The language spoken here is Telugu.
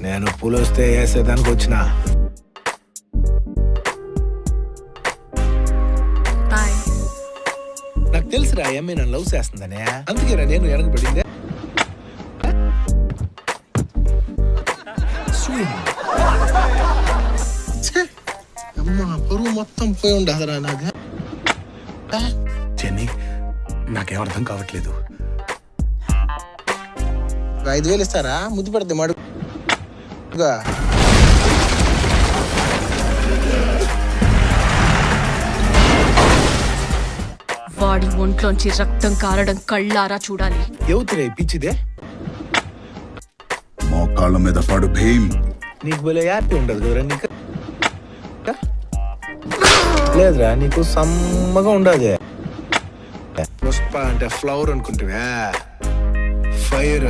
నేను పూలు వస్తే వేసేదానికి వచ్చిన. నాకు తెలుసురా అమ్మాయి నన్ను లవ్ చేస్తుందనే, అందుకేరా నేను వెనకబడిందే. పరువు మొత్తం పోయి ఉండదురా నాది. చెన్నీ, నాకేం అర్థం కావట్లేదు. 5,000 ఇస్తారా? ముద్దు పెడితే మడుగా. వాడి ఒంట్లోంచి రక్తం కారడం కళ్ళారా చూడాలి. ఎవతిరే పిచ్చిదే? మోకాళ్ళ మీద పడు భీమ్. నీకు భలే హ్యాపీ ఉండదు కదరా? నీకు లేదురా, నీకు సమ్మగా ఉండదు. పుష్ప అంటే ఫ్లవర్ అనుకుంటువా? ఫైర్